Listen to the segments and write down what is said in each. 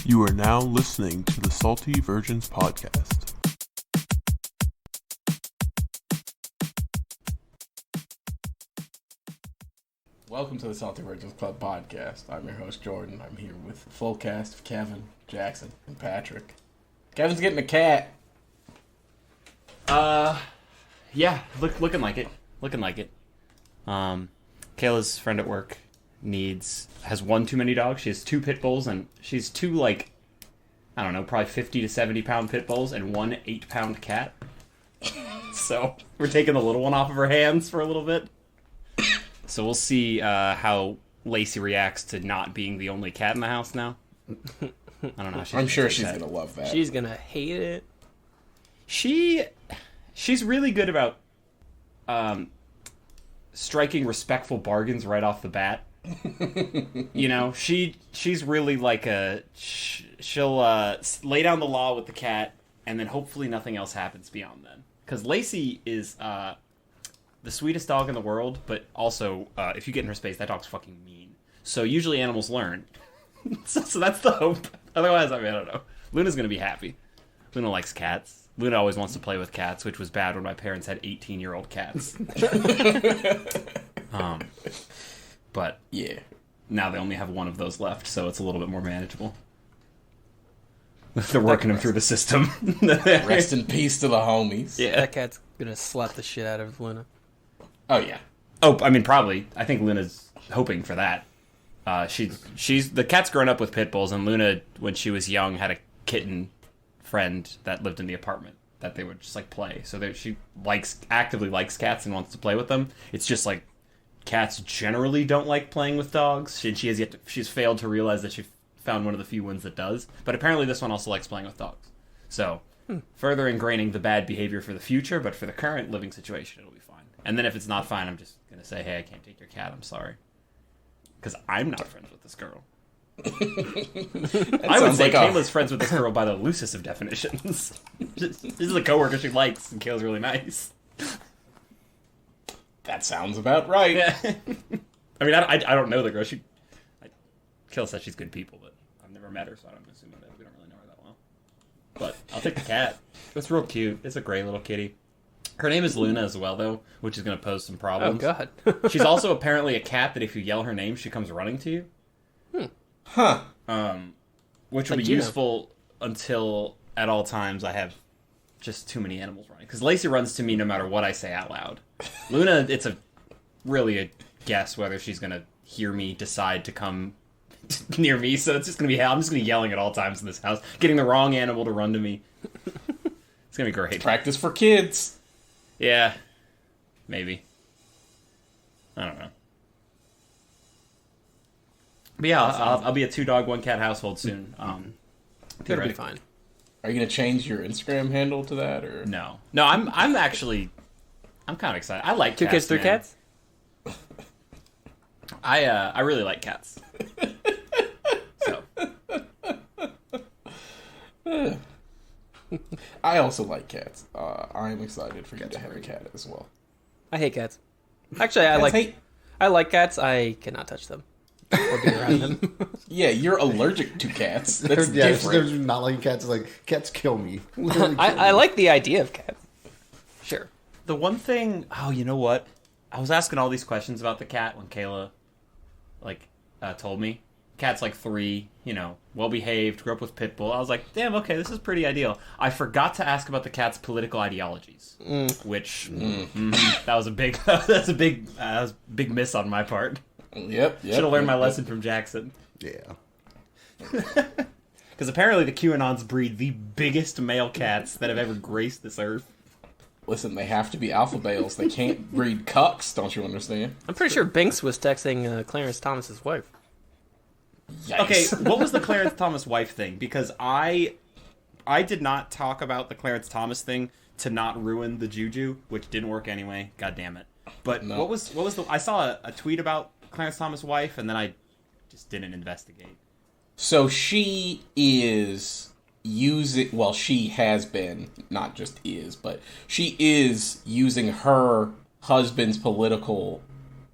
You are now listening to the Salty Virgins Podcast. Welcome to the Salty Virgins Club podcast. I'm your host, Jordan. I'm here with the full cast of Kevin, Jackson, and Patrick. Kevin's getting a cat. Yeah, looking like it. Kayla's friend at work has one too many dogs. She has 2 pit bulls, and she's 2, like, I don't know, probably 50 to 70 pound pit bulls and 1 8-pound cat. So we're taking the little one off of her hands for a little bit. So we'll see how Lacey reacts to not being the only cat in the house now. I don't know. I'm sure she's gonna love that. She's gonna hate it. She's really good about striking respectful bargains right off the bat. You know, she's really like she'll lay down the law with the cat, and then hopefully nothing else happens beyond then. Because Lacey is the sweetest dog in the world, but also if you get in her space, that dog's fucking mean. So usually animals learn. so that's the hope. Otherwise, I don't know. Luna's gonna be happy. Luna likes cats. Luna always wants to play with cats, which was bad when my parents had 18-year-old cats. But yeah, now they only have one of those left, so it's a little bit more manageable. They're working them through the system. Rest in peace to the homies. Yeah, That cat's gonna slap the shit out of Luna. Oh yeah. Oh, I mean, probably. I think Luna's hoping for that. She's the cat's grown up with pit bulls, and Luna, when she was young, had a kitten friend that lived in the apartment that they would just like play. So she actively likes cats and wants to play with them. It's just like cats generally don't like playing with dogs. She's failed to realize that she found one of the few ones that does. But apparently this one also likes playing with dogs. So further ingraining the bad behavior for the future, but for the current living situation, it'll be fine. And then if it's not fine, I'm just gonna say, hey, I can't take your cat. I'm sorry, because I'm not friends with this girl. I would say Kayla's friends with this girl by the loosest of definitions. This is a coworker she likes, and Kayla's really nice. That sounds about right. Yeah. I mean, I don't know the girl. Kayla says she's good people, but I've never met her, so I'm assuming that we don't really know her that well. But I'll take the cat. It's real cute. It's a gray little kitty. Her name is Luna as well, though, which is going to pose some problems. Oh, God. She's also apparently a cat that if you yell her name, she comes running to you. Huh. Which will be useful until, at all times, I have just too many animals running. Because Lacey runs to me no matter what I say out loud. Luna, it's really a guess whether she's going to hear me decide to come near me. So it's just going to be I'm just going to be yelling at all times in this house, getting the wrong animal to run to me. It's going to be great. Practice for kids. Yeah. Maybe. I don't know. But yeah, I'll be a 2-dog, 1-cat household soon. It'll be fine. Are you gonna change your Instagram handle to that, or No, I'm kind of excited. I like 2 cats, kids, 3 man. cats? I really like cats. So I also like cats. I'm excited for you to have a cat as well. I hate cats. Actually, I like cats. I cannot touch them or be around them. Yeah, you're allergic to cats. That's different. There's not liking cats. Like, cats kill me. Literally kill I me. like the idea of cats. Sure. the one thing, you know what? I was asking all these questions about the cat when Kayla, told me. Cat's 3, well behaved, grew up with pit bull. I was like, damn, okay, this is pretty ideal. I forgot to ask about the cat's political ideologies, which that was a big miss on my part. Yep. Should have learned my lesson from Jackson. Yeah. Because apparently the QAnons breed the biggest male cats that have ever graced this earth. Listen, they have to be alpha males. They can't breed cucks, don't you understand? I'm pretty sure Binks was texting Clarence Thomas's wife. Yikes. Okay, what was the Clarence Thomas wife thing? Because I did not talk about the Clarence Thomas thing to not ruin the juju, which didn't work anyway. God damn it. But No. what was the... I saw a tweet about Clarence Thomas' wife, and then I just didn't investigate. So she is using... Well, she has been, not just is, but she is using her husband's political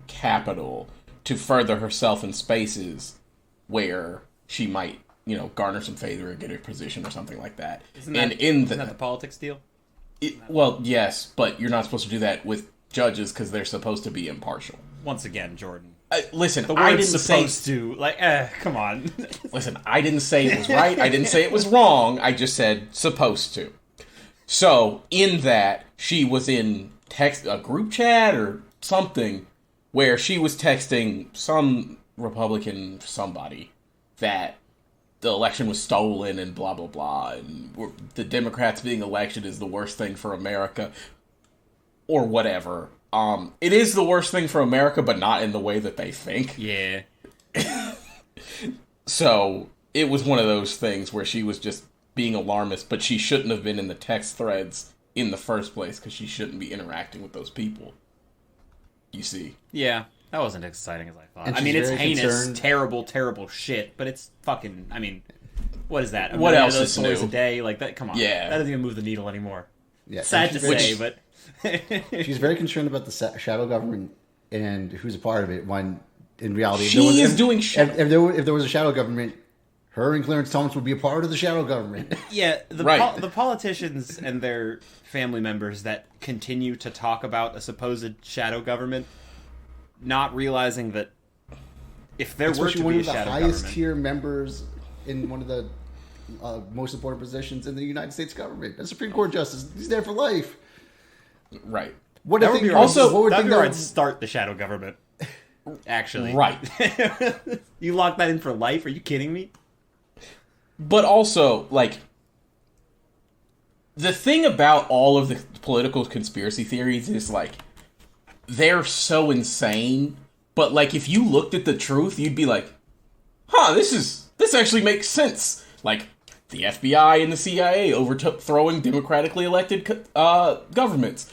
capital to further herself in spaces where she might garner some favor or get a position or something like that. Isn't that the politics deal? Well, yes, but you're not supposed to do that with judges because they're supposed to be impartial. Once again, Jordan. Listen, The I word didn't supposed say... to. Come on. Listen, I didn't say it was right. I didn't say it was wrong. I just said supposed to. So, in that, she was in a group chat or something where she was texting some Republican somebody that the election was stolen and blah, blah, blah, and the Democrats being elected is the worst thing for America, or whatever. It is the worst thing for America, but not in the way that they think. Yeah. So, it was one of those things where she was just being alarmist, but she shouldn't have been in the text threads in the first place, because she shouldn't be interacting with those people. You see? Yeah, that wasn't as exciting as I thought. And I mean, it's she's very heinous, concerned. terrible, terrible shit, but it's fucking, I mean, what is that? What else is stories new? a day? Like, that, come on. Yeah. That doesn't even move the needle anymore. Yeah, Sad to and she's say, very- but... She's very concerned about the shadow government and who's a part of it. When in reality, She is doing shit. If there was a shadow government, her and Clarence Thomas would be a part of the shadow government. Yeah, the Right. the politicians and their family members that continue to talk about a supposed shadow government, not realizing that if there were Especially to one be a of the shadow highest government, tier members in one of the most important positions in the United States government, a Supreme Court justice. He's there for life. Right. What that if would they be also? What would that'd they be where know? I'd start the shadow government. Actually, Right. You lock that in for life? Are you kidding me? But also, like, the thing about all of the political conspiracy theories is, like, they're so insane, but, like, if you looked at the truth, you'd be like, huh, this actually makes sense. Like, the FBI and the CIA overthrowing democratically elected governments.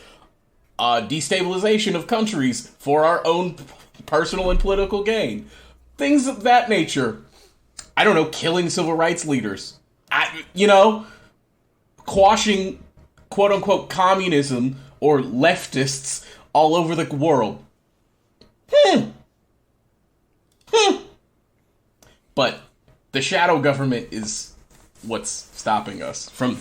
Destabilization of countries for our own personal and political gain. Things of that nature. I don't know, killing civil rights leaders. Quashing quote-unquote communism or leftists all over the world. But the shadow government is what's stopping us from,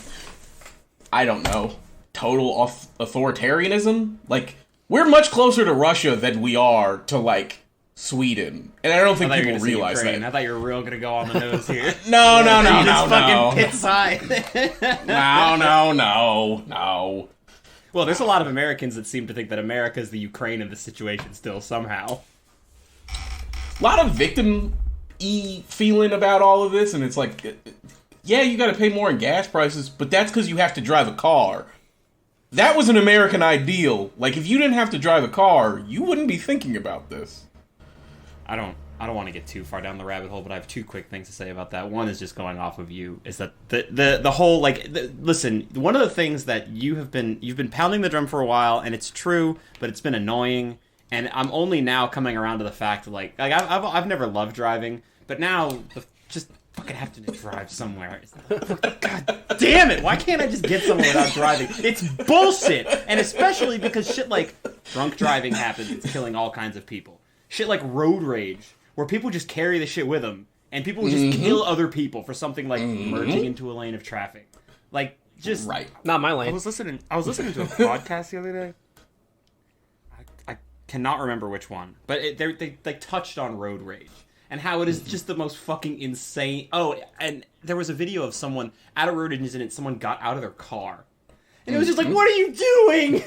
I don't know, total authoritarianism? Like, we're much closer to Russia than we are to, like, Sweden. And I don't think I thought you were people gonna say realize Ukraine. that. I thought you were real gonna go on the nose here. No. Just fucking pit side. No. Well, there's a lot of Americans that seem to think that America is the Ukraine in this situation still, somehow. A lot of victim-y feeling about all of this, and it's like, yeah, you gotta pay more in gas prices, but that's because you have to drive a car. That was an American ideal. Like, if you didn't have to drive a car, you wouldn't be thinking about this. I don't want to get too far down the rabbit hole, but I have two quick things to say about that. One is just going off of you, is that the whole, like, listen, one of the things that you've been pounding the drum for a while, and it's true, but it's been annoying, and I'm only now coming around to the fact that, like I've never loved driving, but now just fucking having to drive somewhere. God damn it! Why can't I just get somewhere without driving? It's bullshit, and especially because shit like drunk driving happens. It's killing all kinds of people. Shit like road rage, where people just carry the shit with them, and people will just kill other people for something like merging into a lane of traffic. Like, just... Right. Not my I lane. was listening to a podcast the other day. I cannot remember which one, but they touched on road rage and how it is just the most fucking insane... Oh, and there was a video of someone at a road incident, someone got out of their car. And it was just like, what are you doing?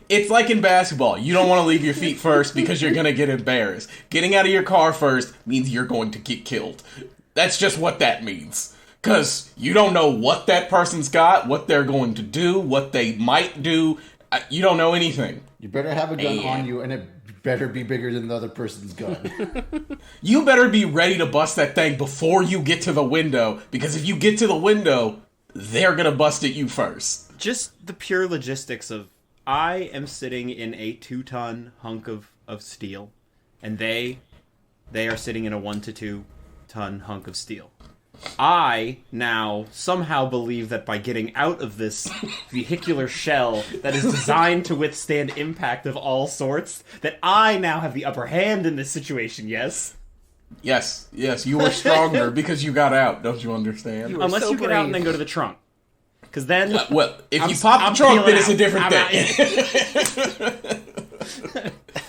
It's like in basketball. You don't want to leave your feet first because you're going to get embarrassed. Getting out of your car first means you're going to get killed. That's just what that means. Because you don't know what that person's got, what they're going to do, what they might do. You don't know anything. You better have a gun on you, and it better be bigger than the other person's gun. You better be ready to bust that thing before you get to the window. Because if you get to the window, they're going to bust at you first. Just the pure logistics of, I am sitting in a 2-ton hunk of steel, and they are sitting in a 1 to 2 ton hunk of steel. I now somehow believe that by getting out of this vehicular shell that is designed to withstand impact of all sorts, that I now have the upper hand in this situation, yes? Yes, you were stronger because you got out. Don't you understand? You were Unless so you get out and brave. then go to the trunk. Because then... Well, if I'm- you pop I'm the trunk, then peeling it's a out. different I'm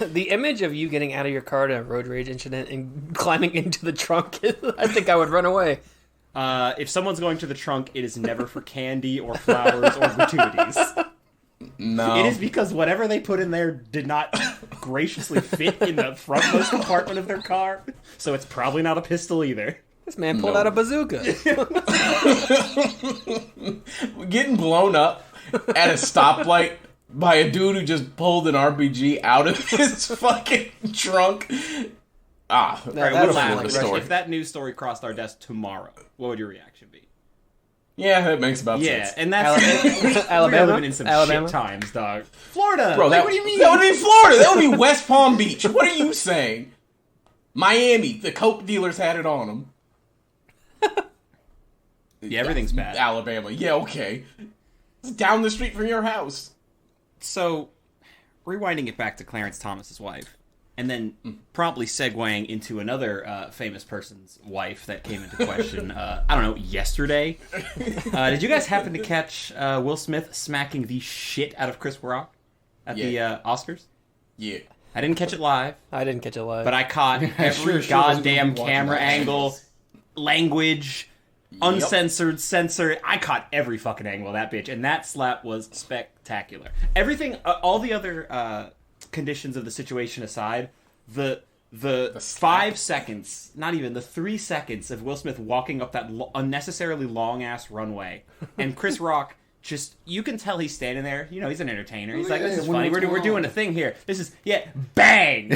thing. The image of you getting out of your car to a road rage incident and climbing into the trunk, I think I would run away. If someone's going to the trunk, it is never for candy or flowers or gratuities. No. It is because whatever they put in there did not graciously fit in the frontmost compartment of their car, so it's probably not a pistol either. This man pulled No. out a bazooka. Getting blown up at a stoplight by a dude who just pulled an RPG out of his fucking trunk. Ah, All right, that's what's not the like story? If that news story crossed our desk tomorrow, what would your reaction be? Yeah, that makes about Yeah, sense. and that's Alabama? we're living in some Alabama? shit times, dog. Florida, Bro, like, what do you mean? That would be Florida. That would be West Palm Beach. What are you saying? Miami, the coke dealers had it on them. Yeah, everything's bad. Alabama, yeah, okay. It's down the street from your house. So, rewinding it back to Clarence Thomas's wife, and then promptly segueing into another famous person's wife that came into question, I don't know, yesterday. Did you guys happen to catch Will Smith smacking the shit out of Chris Rock at the Oscars? Yeah. I didn't catch it live, I didn't catch it live. but I caught every sure goddamn wasn't watching camera that. angle, language, uncensored, censored. I caught every fucking angle of that bitch, and that slap was spectacular. Everything, all the other conditions of the situation aside, the 5 seconds, not even the 3 seconds of Will Smith walking up that unnecessarily long ass runway, and Chris Rock. Just, you can tell he's standing there. You know, he's an entertainer. He's like, this is funny. We're doing a thing here. This is, bang!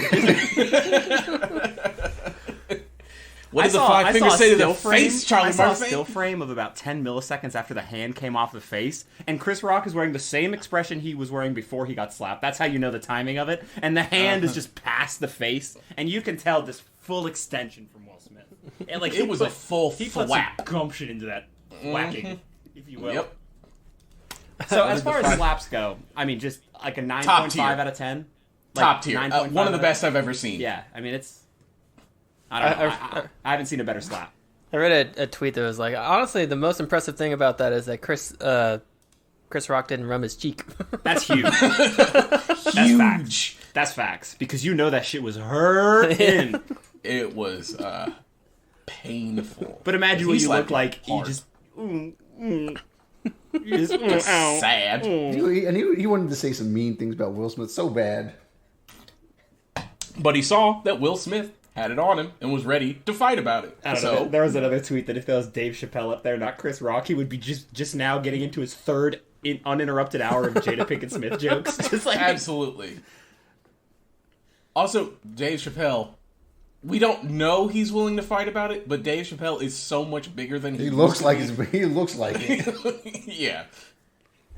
What did the five fingers say to the face, Charlie I saw a Murphy? still frame of about 10 milliseconds after the hand came off the face, and Chris Rock is wearing the same expression he was wearing before he got slapped. That's how you know the timing of it. And the hand is just past the face, and you can tell this full extension from Will Smith. And like It was a full he put some thwap. gumption into that whacking, if you will. Yep. So as far as slaps go, I mean, just like a 9.5 tier. out of 10. Top tier. 9.5 One of the out best I've ever seen. Yeah, I mean, it's... I don't know. I haven't seen a better slap. I read a tweet that was like, honestly, the most impressive thing about that is that Chris Rock didn't rub his cheek. That's huge. That's facts. That's facts. Because you know that shit was hurting. It was painful. But imagine He what you slapped look like. You hard. just... You just ow. Sad. He wanted to say some mean things about Will Smith so bad. But he saw that Will Smith had it on him and was ready to fight about it. I don't know. There was another tweet that if there was Dave Chappelle up there, not Chris Rock, he would be just now getting into his third uninterrupted hour of Jada Pinkett Smith jokes. Just like Absolutely. Also, Dave Chappelle, we don't know he's willing to fight about it, but Dave Chappelle is so much bigger than He used looks to like be. he looks like it. Yeah.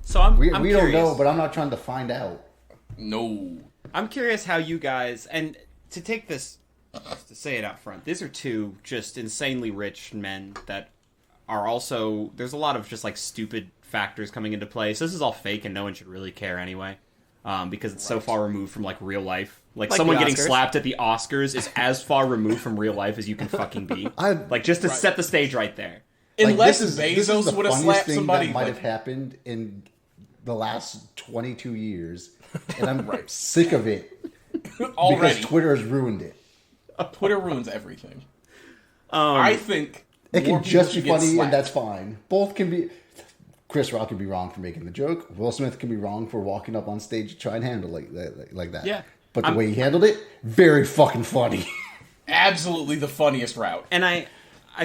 So I'm We curious. don't know, but I'm not trying to find out. No. I'm curious how you guys, and to take this, just to say it out front, these are two just insanely rich men that are also, there's a lot of just like stupid factors coming into play. So this is all fake and no one should really care anyway. Because it's so far removed from like real life. Like someone the getting Oscars. slapped at the Oscars is as far removed from real life as you can fucking be. Like just to set the stage right there. Unless this is Bezos the would have funniest slapped thing somebody. that might but- have happened in the last 22 years, and I'm sick of it already. because Twitter has ruined it. Twitter ruins everything. I think It more can people just be should get funny, slapped. and that's fine. Both can be. Chris Rock can be wrong for making the joke. Will Smith can be wrong for walking up on stage to try and handle like that. Yeah. But the way he handled it, very fucking funny. Absolutely the funniest route. And I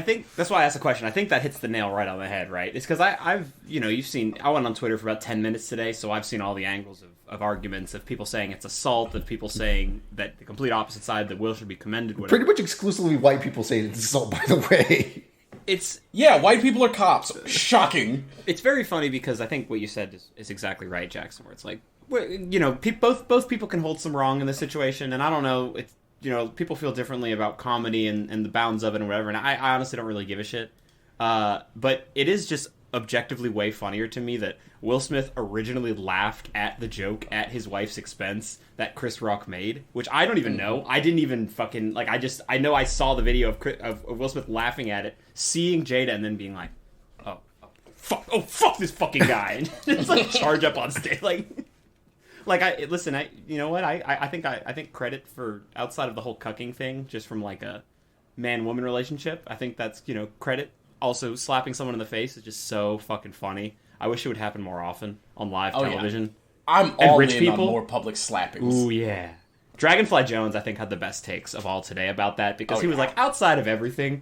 think that's why I asked the question. I think that hits the nail right on the head, right? It's because I've, you've seen, I went on Twitter for about 10 minutes today, so I've seen all the angles of arguments of people saying it's assault, of people saying that the complete opposite side, that Will should be commended, whatever. Pretty much exclusively white people say it's assault, by the way. Yeah, white people are cops. Shocking. It's very funny because I think what you said is exactly right, Jackson, where it's like, both people can hold some wrong in this situation, and I don't know, it's, people feel differently about comedy and the bounds of it and whatever, and I honestly don't really give a shit. But it is just objectively way funnier to me that Will Smith originally laughed at the joke at his wife's expense that Chris Rock made, which I don't even know. I didn't even fucking, like, I know I saw the video of Will Smith laughing at it, seeing Jada, and then being like, fuck this fucking guy, and just like charge up on stage, you know what, I think credit for, outside of the whole cucking thing, just from like a man-woman relationship, I think that's, credit. Also, slapping someone in the face is just so fucking funny. I wish it would happen more often on live television. Yeah. I'm all in on more public slappings. Ooh, yeah. Dragonfly Jones, I think, had the best takes of all today about that, because he was like, outside of everything,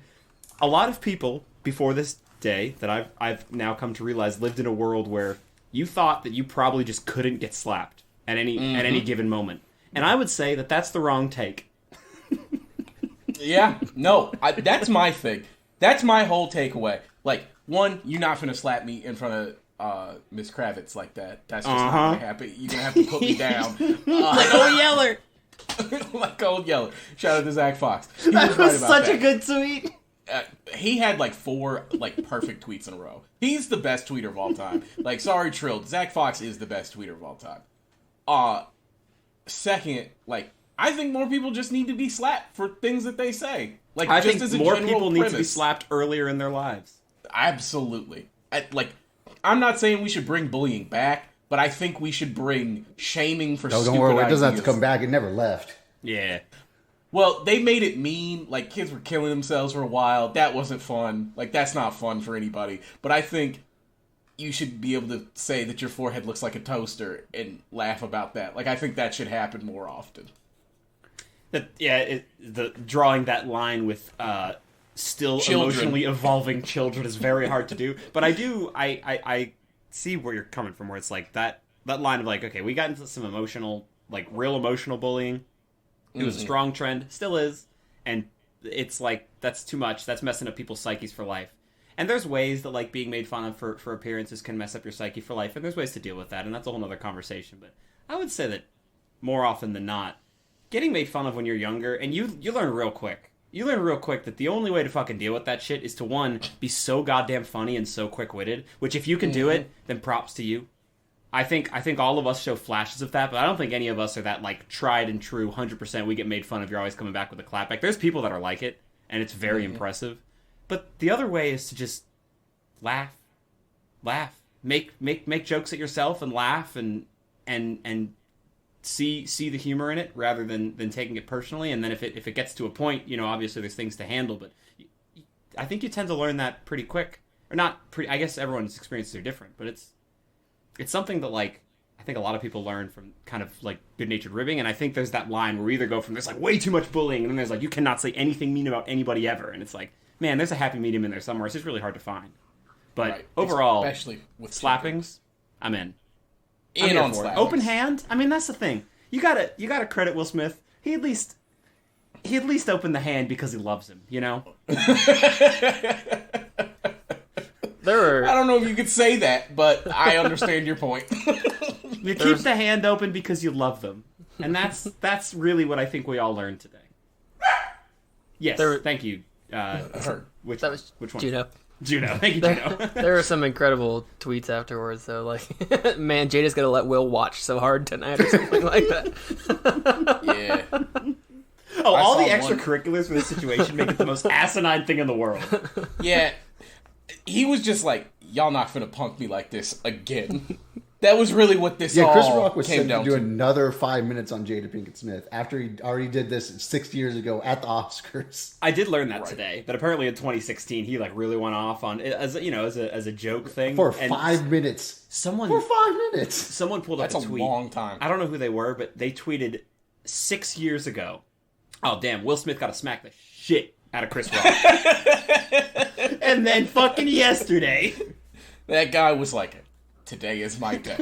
a lot of people before this day that I've now come to realize lived in a world where you thought that you probably just couldn't get slapped at any given moment. And I would say that that's the wrong take. Yeah, no, that's my thing. That's my whole takeaway. Like, one, you're not gonna slap me in front of Miss Kravitz like that. That's just not gonna happen. You're gonna have to put me down. Like Old Yeller. Like Old Yeller. Shout out to Zach Fox. That was such a good tweet. He had like 4 like perfect tweets in a row. He's the best tweeter of all time. Like, sorry, Trill. Zach Fox is the best tweeter of all time. Second, like, I think more people just need to be slapped for things that they say. Like, I just think as a more general people need premise. to be slapped earlier in their lives. Absolutely. I'm not saying we should bring bullying back, but I think we should bring shaming for stupid don't worry, it doesn't have ideas. to come back. It never left. Yeah. Well, they made it mean. Like, kids were killing themselves for a while. That wasn't fun. Like, that's not fun for anybody. But I think you should be able to say that your forehead looks like a toaster and laugh about that. Like, I think that should happen more often. The drawing that line with still emotionally evolving children is very hard to do. But I see where you're coming from, where it's like that line of like, okay, we got into some emotional, like real emotional bullying. It was a strong trend, still is, and it's like, that's too much. That's messing up people's psyches for life. And there's ways that like being made fun of for appearances can mess up your psyche for life, and there's ways to deal with that, and that's a whole other conversation. But I would say that more often than not, getting made fun of when you're younger, and you learn real quick. You learn real quick that the only way to fucking deal with that shit is to, one, be so goddamn funny and so quick-witted, which if you can do it, then props to you. I think all of us show flashes of that, but I don't think any of us are that, like, tried and true, 100% we get made fun of, you're always coming back with a clapback. There's people that are like it, and it's very impressive. But the other way is to just laugh. Make jokes at yourself and laugh and see the humor in it rather than taking it personally. And then if it gets to a point, obviously there's things to handle, but I think you tend to learn that pretty quick. Or not pretty, I guess everyone's experiences are different, but it's something that, like, I think a lot of people learn from kind of, like, good-natured ribbing, and I think there's that line where we either go from there's, like, way too much bullying, and then there's, like, you cannot say anything mean about anybody ever, and it's like, man, there's a happy medium in there somewhere. It's just really hard to find. But overall, especially with slappings, I'm in. In on slappings. Open hand? I mean, that's the thing. You gotta credit Will Smith. He at least opened the hand because he loves him, I don't know if you could say that, but I understand your point. You keep the hand open because you love them. And that's really what I think we all learned today. Yes, thank you. Which one? Juno. Juno. Thank you, Juno. There were some incredible tweets afterwards, though. Like, man, Jada's gonna let Will watch so hard tonight or something like that. Yeah. Oh, all the extracurriculars for this situation make it the most asinine thing in the world. Yeah. He was just like, y'all not finna punk me like this again. That was really what this all Chris Rock was came set down to do to. another 5 minutes on Jada Pinkett Smith after he already did this 6 years ago at the Oscars. I did learn that today. That apparently in 2016 he like really went off on it as a joke thing For 5 minutes. Someone pulled up That's a a tweet. long time. I don't know who they were, but they tweeted 6 years ago. Oh damn! Will Smith got to smack the shit out of Chris Rock. And then fucking yesterday, that guy was like, today is my day.